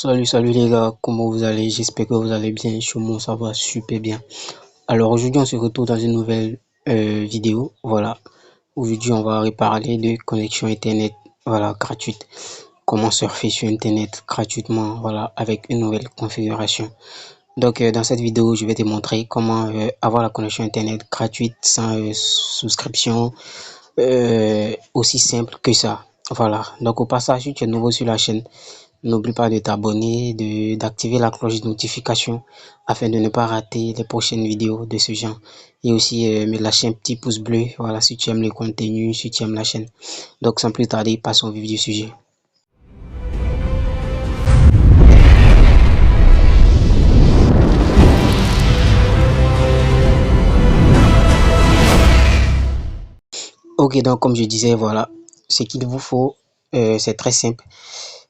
Salut les gars, comment vous allez? J'espère que vous allez bien. Chez moi, ça va super bien. Alors aujourd'hui, on se retrouve dans une nouvelle vidéo. Voilà. Aujourd'hui, on va reparler de connexion Internet, voilà, gratuite. Comment surfer sur Internet gratuitement, voilà, avec une nouvelle configuration. Donc, dans cette vidéo, je vais te montrer comment avoir la connexion Internet gratuite sans souscription, aussi simple que ça. Voilà. Donc, au passage, si tu es nouveau sur la chaîne, n'oublie pas de t'abonner, d'activer la cloche de notification afin de ne pas rater les prochaines vidéos de ce genre. Et aussi me lâcher un petit pouce bleu, voilà, si tu aimes le contenu, si tu aimes la chaîne. Donc sans plus tarder, passons au vif du sujet. Ok, donc comme je disais, voilà, ce qu'il vous faut, c'est très simple.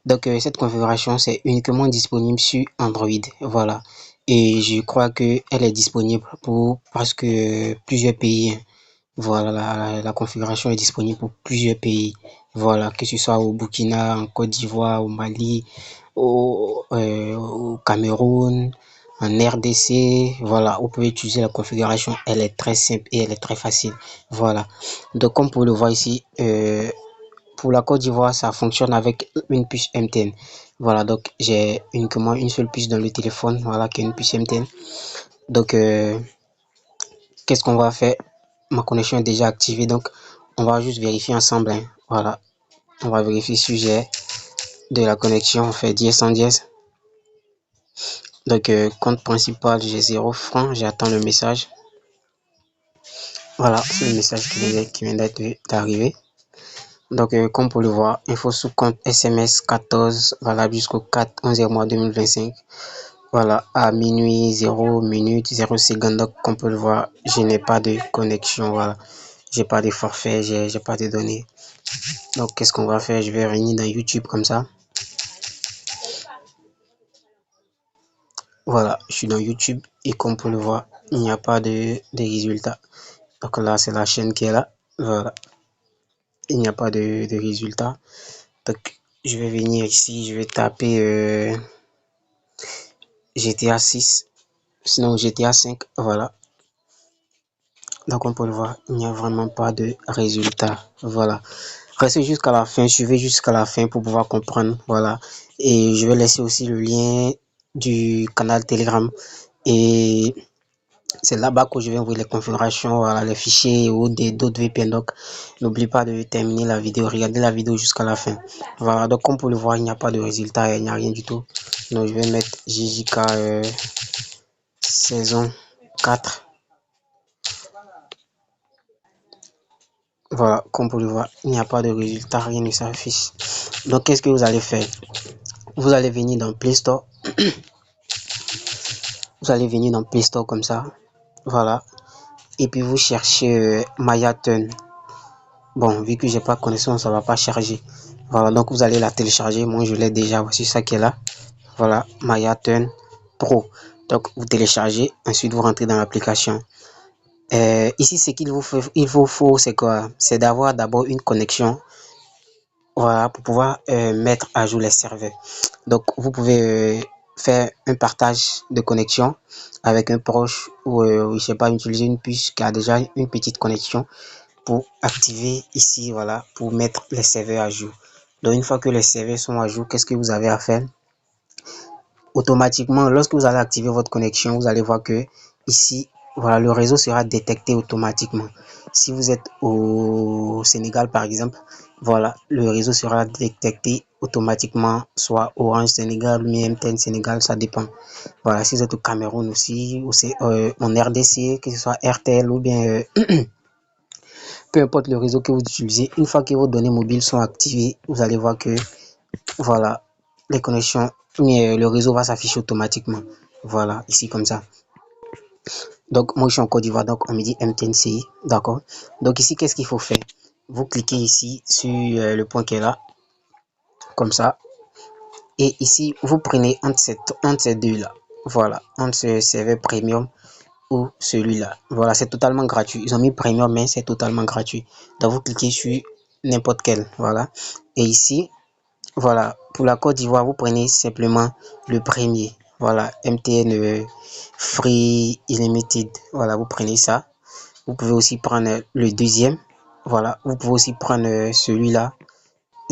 Donc cette configuration, c'est uniquement disponible sur Android, voilà. Et je crois que elle est disponible pour presque plusieurs pays, hein. Voilà, la configuration est disponible pour plusieurs pays. Voilà, que ce soit au Burkina, en Côte d'Ivoire, au Mali, au Cameroun, en RDC. Voilà, vous pouvez utiliser la configuration. Elle est très simple et elle est très facile. Voilà. Donc, comme vous pouvez le voir ici, pour la Côte d'Ivoire, ça fonctionne avec une puce MTN. Voilà, donc j'ai uniquement une seule puce dans le téléphone. Voilà, qui est une puce MTN. Donc, qu'est-ce qu'on va faire? Ma connexion est déjà activée, donc on va juste vérifier ensemble, hein. Voilà, on va vérifier si j'ai de la connexion. On fait dièse sans dièse. Donc compte principal, j'ai 0 francs. J'attends le message. Voilà, c'est le message qui vient d'arriver. Donc comme pour le voir, info sous compte SMS 14 valable jusqu'au 4 11 mois 2025. Voilà, à minuit 0 minute 0 seconde. Donc comme peut le voir, je n'ai pas de connexion. Voilà, j'ai pas de forfait, j'ai pas de données. Donc qu'est-ce qu'on va faire? Je vais revenir dans YouTube comme ça. Voilà, je suis dans YouTube et comme vous pouvez le voir, il n'y a pas de résultats. Donc là, c'est la chaîne qui est là. Voilà, il n'y a pas de résultats. Donc je vais venir ici, je vais taper GTA 6, sinon GTA 5. Voilà. Donc on peut le voir, il n'y a vraiment pas de résultats. Voilà. Restez jusqu'à la fin, suivez jusqu'à la fin pour pouvoir comprendre. Voilà. Et je vais laisser aussi le lien du canal Telegram. Et c'est là-bas que je vais ouvrir les configurations, voilà, les fichiers ou d'autres VPN. Donc, n'oublie pas de terminer la vidéo, regardez la vidéo jusqu'à la fin. Voilà, donc comme vous le voir, il n'y a pas de résultat, il n'y a rien du tout. Donc, je vais mettre JJK saison 4. Voilà, comme vous le voir, il n'y a pas de résultat, rien ne s'affiche. Donc, qu'est-ce que vous allez faire? Vous allez venir dans Play Store. Vous allez venir dans Play Store comme ça. Voilà. Et puis, vous cherchez Mayaton. Bon, vu que j'ai pas connaissance, ça va pas charger. Voilà, donc vous allez la télécharger. Moi, je l'ai déjà. Voici ça qui est là. Voilà, Mayaton Pro. Donc, vous téléchargez. Ensuite, vous rentrez dans l'application. Ici, ce qu'il vous faut, c'est quoi? C'est d'avoir d'abord une connexion. Voilà, pour pouvoir mettre à jour les serveurs. Donc, vous pouvez faire un partage de connexion avec un proche ou, je sais pas, utiliser une puce qui a déjà une petite connexion pour activer ici, voilà, pour mettre les serveurs à jour. Donc une fois que les serveurs sont à jour, qu'est-ce que vous avez à faire? Automatiquement, lorsque vous allez activer votre connexion, vous allez voir que ici, voilà, le réseau sera détecté automatiquement. Si vous êtes au Sénégal par exemple, voilà, le réseau sera détecté automatiquement, soit Orange Sénégal ou MTN Sénégal, ça dépend. Voilà, si vous êtes au Cameroun aussi, ou en RDC, que ce soit RTL ou bien peu importe le réseau que vous utilisez, une fois que vos données mobiles sont activées, vous allez voir que voilà, les connexions, le réseau va s'afficher automatiquement. Voilà, ici comme ça. Donc moi je suis en Côte d'Ivoire, donc on me dit MTNCI, d'accord. Donc ici qu'est-ce qu'il faut faire? Vous cliquez ici sur le point qui est là, comme ça. Et ici vous prenez entre ces deux là. Voilà, entre ce serveur premium ou celui-là. Voilà, c'est totalement gratuit. Ils ont mis premium, mais c'est totalement gratuit. Donc vous cliquez sur n'importe quel. Voilà. Et ici, Voilà, pour la Côte d'Ivoire, vous prenez simplement le premier. Voilà, MTN Free Unlimited. Voilà, vous prenez ça. Vous pouvez aussi prendre le deuxième. Voilà, vous pouvez aussi prendre celui-là.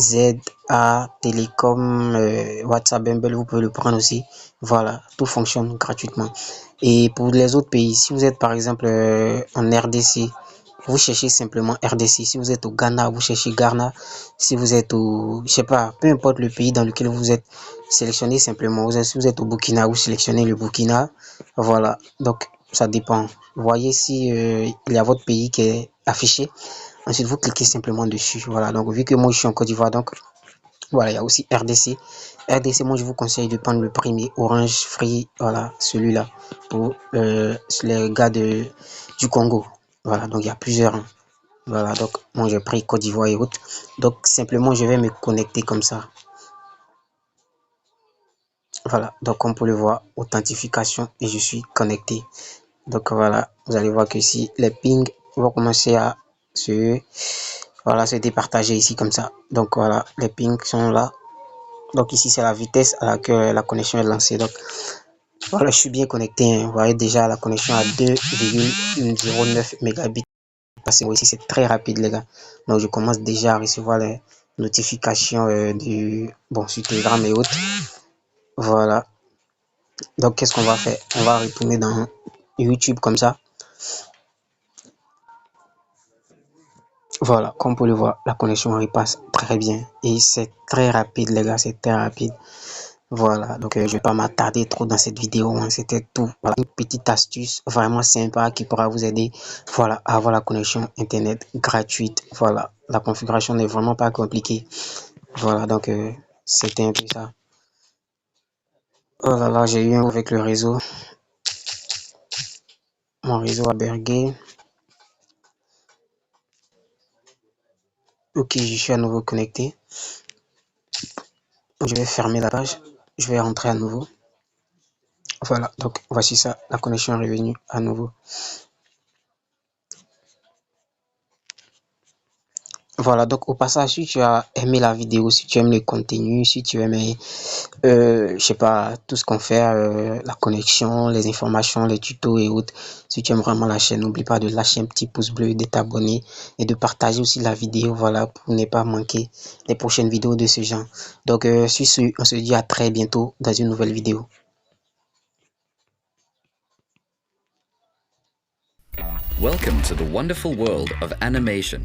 ZA Telecom, WhatsApp Bumble, vous pouvez le prendre aussi. Voilà, tout fonctionne gratuitement. Et pour les autres pays, si vous êtes par exemple en RDC, vous cherchez simplement RDC. Si vous êtes au Ghana, vous cherchez Ghana. Si vous êtes au, je sais pas, peu importe le pays dans lequel vous êtes, sélectionnez simplement. Si vous êtes au Burkina, vous sélectionnez le Burkina. Voilà, donc ça dépend. Voyez si il y a votre pays qui est affiché. Ensuite, vous cliquez simplement dessus. Voilà, donc vu que moi je suis en Côte d'Ivoire, donc voilà, il y a aussi RDC. RDC, moi je vous conseille de prendre le premier Orange Free, voilà, celui-là, pour les gars du Congo. Voilà, donc il y a plusieurs. Hein. Voilà, donc moi j'ai pris Côte d'Ivoire et autres. Donc simplement je vais me connecter comme ça. Voilà, donc comme pour le voir, authentification et je suis connecté. Donc voilà, vous allez voir que si les pings vont commencer à se, voilà, se départager ici comme ça. Donc voilà, les pings sont là. Donc ici c'est la vitesse à laquelle la connexion est lancée. Donc voilà, je suis bien connecté. Hein. Vous voyez déjà la connexion à 2,09 mégabits. Parce que ici c'est très rapide les gars. Donc je commence déjà à recevoir les notifications sur Telegram et autres. Voilà. Donc qu'est-ce qu'on va faire? On va retourner dans YouTube comme ça. Voilà, comme vous pouvez le voir, la connexion repasse très bien. Et c'est très rapide les gars, c'est très rapide. Voilà, donc je ne vais pas m'attarder trop dans cette vidéo, hein. C'était tout. Voilà, une petite astuce vraiment sympa qui pourra vous aider, voilà, à avoir la connexion internet gratuite. Voilà, la configuration n'est vraiment pas compliquée. Voilà, donc c'était un peu ça. Oh là là, j'ai eu un avec le réseau. Mon réseau a bergué. Ok, je suis à nouveau connecté. Je vais fermer la page. Je vais rentrer à nouveau. Voilà, donc voici ça. La connexion est revenue à nouveau. Voilà, donc au passage, si tu as aimé la vidéo, si tu aimes le contenu, si tu aimes, je sais pas, tout ce qu'on fait, la connexion, les informations, les tutos et autres, si tu aimes vraiment la chaîne, n'oublie pas de lâcher un petit pouce bleu, de t'abonner et de partager aussi la vidéo, voilà, pour ne pas manquer les prochaines vidéos de ce genre. Donc, sur ce, on se dit à très bientôt dans une nouvelle vidéo. Welcome to the wonderful world of animation.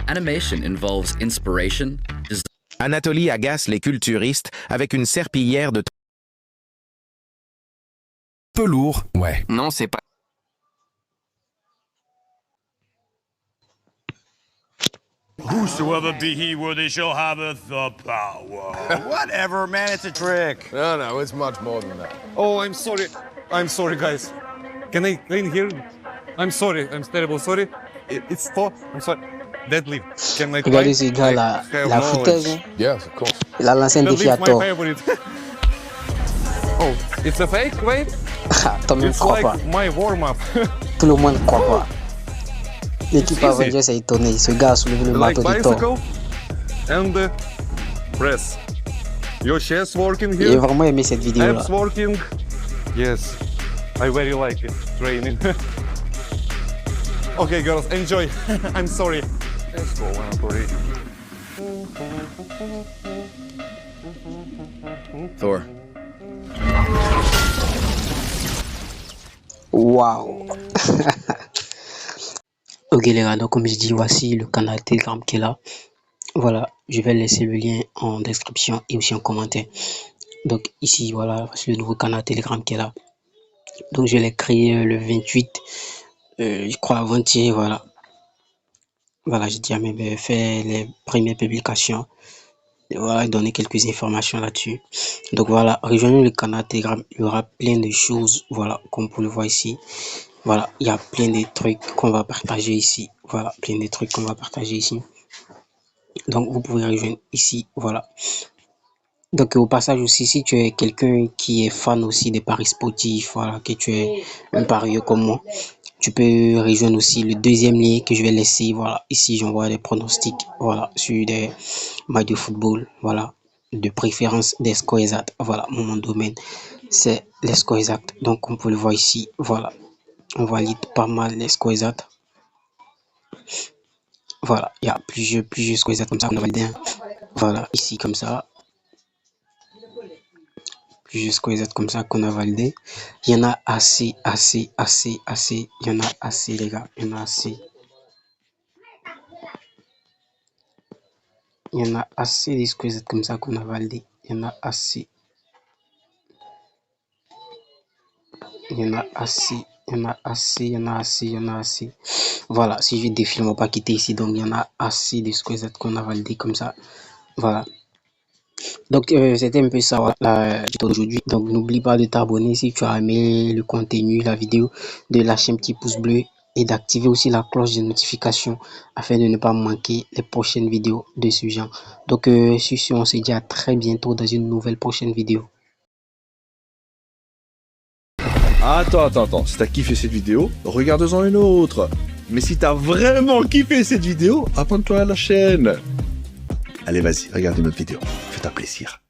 Animation involves inspiration, design. Anatoly agace les culturistes avec une serpillière de... Peu lourd, ouais. Non, c'est pas... Whosoever be he, worthy shall have the power. Whatever, man, it's a trick. No, it's much more than that. Oh, I'm sorry. I'm sorry, guys. Can I hear? I'm sorry. I'm terrible sorry. It's for. I'm sorry. Deadlift. Can I try? Regardez ce gars là, la foutaise, hein. Yes, of course. Il a lancé un défi à Deadlift, my tort. favorite. Oh, it's a fake, wait. Toi-même It's crois pas. like my warm-up. Tout le monde croit pas. L'équipe It's easy. Avengers s'est étonnée. Ce gars a soulevé le Like marteau du tort. bicycle and press. Your chest working J'ai here. vraiment aimé cette vidéo là. Abs working. Yes, I very like it. Training. Okay, girls, enjoy. I'm sorry. Let's go, Anatoly. Thor. Waouh. Ok les gars, donc comme je dis, voici le canal Telegram qui est là. Voilà, je vais laisser le lien en description et aussi en commentaire. Donc ici, voilà, voici le nouveau canal Telegram qui est là. Donc je l'ai créé le 28, je crois avant-hier, voilà. Voilà, j'ai déjà même fait les premières publications. Et voilà, donner quelques informations là-dessus. Donc voilà, rejoignez le canal Telegram, il y aura plein de choses, voilà, comme vous le voyez ici. Voilà, il y a plein de trucs qu'on va partager ici. Voilà, plein de trucs qu'on va partager ici. Donc, vous pouvez rejoindre ici. Voilà. Donc, au passage aussi, si tu es quelqu'un qui est fan aussi des paris sportifs, voilà, que tu es un parieur comme moi, tu peux rejoindre aussi le deuxième lien que je vais laisser. Voilà, ici, j'envoie des pronostics, voilà, sur des matchs de football. Voilà, de préférence des scores exacts. Voilà, mon domaine, c'est les scores exacts. Donc, comme vous le voyez ici, voilà, on valide pas mal les scores exacts. Voilà, il y a plusieurs scores exacts comme ça qu'on a validé. Voilà, ici comme ça. Plusieurs scores exacts comme ça qu'on a validé. Il y en a assez. Il y en a assez, les gars. Il y en a assez. Il y en a assez des scores exacts comme ça qu'on a validé. Il y en a assez. Il y en a assez. Il y en a assez. Il y en a assez. Il y en a assez. Voilà, si je défile, on va pas quitter ici. Donc, il y en a assez des scores exacts qu'on a validé comme ça. Voilà. Donc, c'était un peu ça la vidéo d'aujourd'hui. Donc, n'oublie pas de t'abonner si tu as aimé le contenu, la vidéo, de lâcher un petit pouce bleu et d'activer aussi la cloche de notification afin de ne pas manquer les prochaines vidéos de ce genre. Donc, sur ce, on se dit à très bientôt dans une nouvelle prochaine vidéo. Attends. Si t'as kiffé cette vidéo, regarde-en une autre. Mais si t'as vraiment kiffé cette vidéo, abonne-toi à la chaîne. Allez, vas-y, regarde une autre vidéo. Fais-toi plaisir.